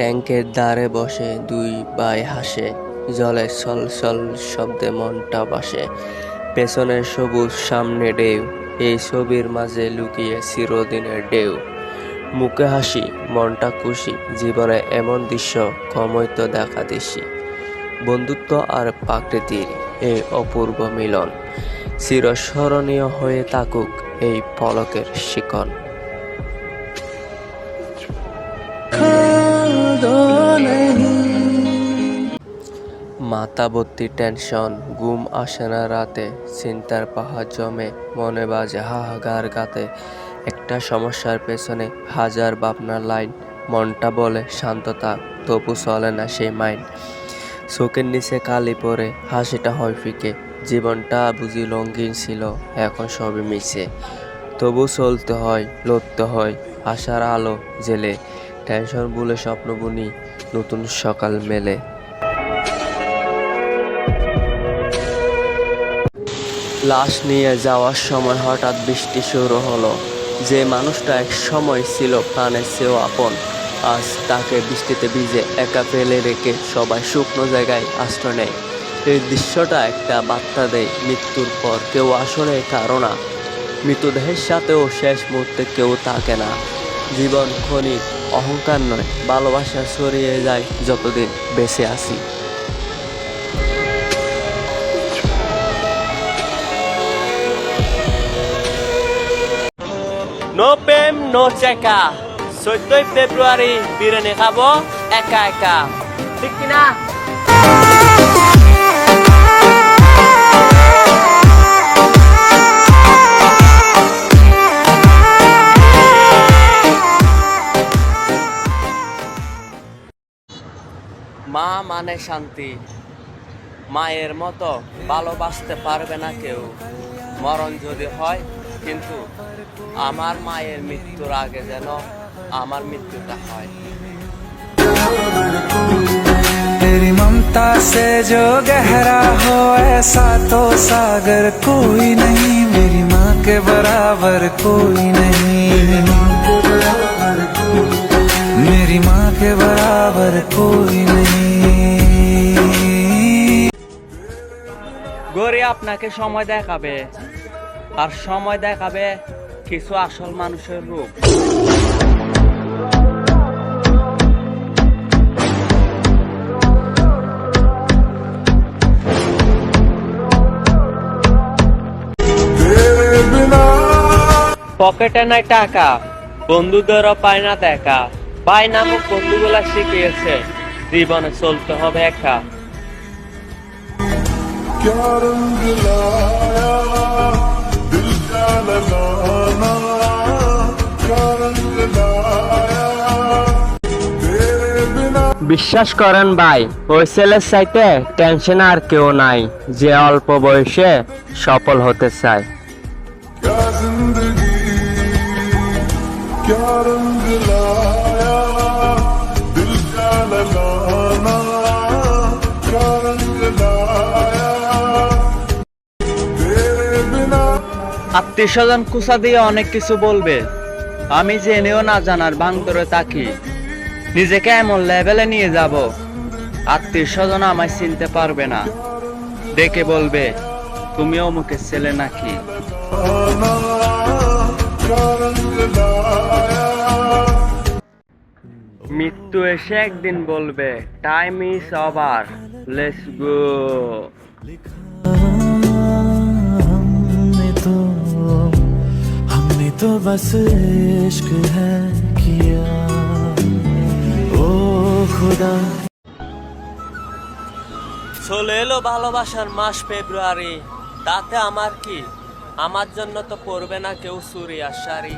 ট্যাঙ্কের ধারে বসে দুই ভাই হাসে, জলে সলসল শব্দে মনটা ভাসে। পেছনে সবুজ, সামনে ঢেউ, এই ছবির মাঝে লুকিয়ে চিরদিনের ঢেউ। মুখে হাসি, মনটা খুশি, জীবনে এমন দৃশ্য কমই তো দেখা দিছি। বন্ধুত্ব আর প্রকৃতির এই অপূর্ব মিলন, চিরস্মরণীয় হয়ে থাকুক এই পলকের শিকন। মাথা ভর্তি টেনশন, ঘুম আসে না রাতে, চিন্তার পাহাড় জমে, মনে বাজে হাহাকার গাতে। একটা সমস্যার পেছনে হাজার ভাবনার লাইন, মনটা বলে শান্ত থাক, তবু চলে না সেই মাইন্ড। চোখের নিচে কালি পড়ে, হাসিটা হয় ফিকে, জীবনটা বুঝি রঙিন ছিল, এখন সবই মিছে। তবু চলতে হয়, লড়তে হয়, আশার আলো জেলে, টেনশন ভুলে স্বপ্ন বুনি, নতুন সকাল মেলে। লাশ নিয়ে যাওয়ার সময় হঠাৎ বৃষ্টি শুরু হলো। যে মানুষটা এক সময় ছিল প্রাণের চেয়েও আপন, আজ তাকে বৃষ্টিতে ভিজে একা ফেলে রেখে সবাই শুকনো জায়গায় আশ্রয় নেয়। এই দৃশ্যটা একটা বার্তা দেয়, মৃত্যুর পর কেউ আসলে কারো না, মৃতদেহের সাথেও শেষ মুহূর্তে কেউ থাকে না। জীবন ক্ষণিক, অহংকার নয়, ভালোবাসা ছড়িয়ে যায় যতদিন বেঁচে আছি। নো প্রেম নো চেকা, 14 ফেব্রুয়ারি বিরিয়ানি খাবো একা একা, ঠিক কিনা? মা মানে শান্তি, মায়ের মতো ভালোবাসতে পারবে না কেউ। মরণ যদি হয়, কিন্তু আমার মায়ের মৃত্যুর আগে যেন আমার মৃত্যুটা হয়। तेरी ममता से जो गहरा हो ऐसा तो सागर कोई नहीं, मेरी माँ के बराबर कोई नहीं, मेरी माँ के बराबर कोई नहीं। গড়ি আপনাকে সময় দেখাবে, আর সময় দেখাবে কিছু আসল মানুষের রূপ। পকেটে নাই টাকা, বন্ধুদেরও পায় না দেখা, পায় নামক বন্ধুগুলা শিখিয়েছে জীবনে চলতে হবে একা। বিশ্বাস করেন ভাই, ওই ছেলের চাইতে টেনশন আর কেউ নাই, যে অল্প বয়সে সফল হতে চায়। আত্মীয় স্বজন কুসা দিয়ে অনেক কিছু বলবে, আমি জেনেও না জানার ভান করে থাকি। নিজেকে এমন লেভেলে নিয়ে যাব, আত্মীয় স্বজন আমায় চিনতে পারবে না, ডেকে বলবে তুমি অমুকের ছেলে নাকি। মৃত্যু এসে একদিন বলবে time is over, let's go. हमने तो बस इश्क है किया, ओ खुदा। চলে এলো ভালোবাসার মাস ফেব্রুয়ারি, তাতে আমার কি? আমার জন্য তো পড়বে না কেউ চুড়ি আর শাড়ি।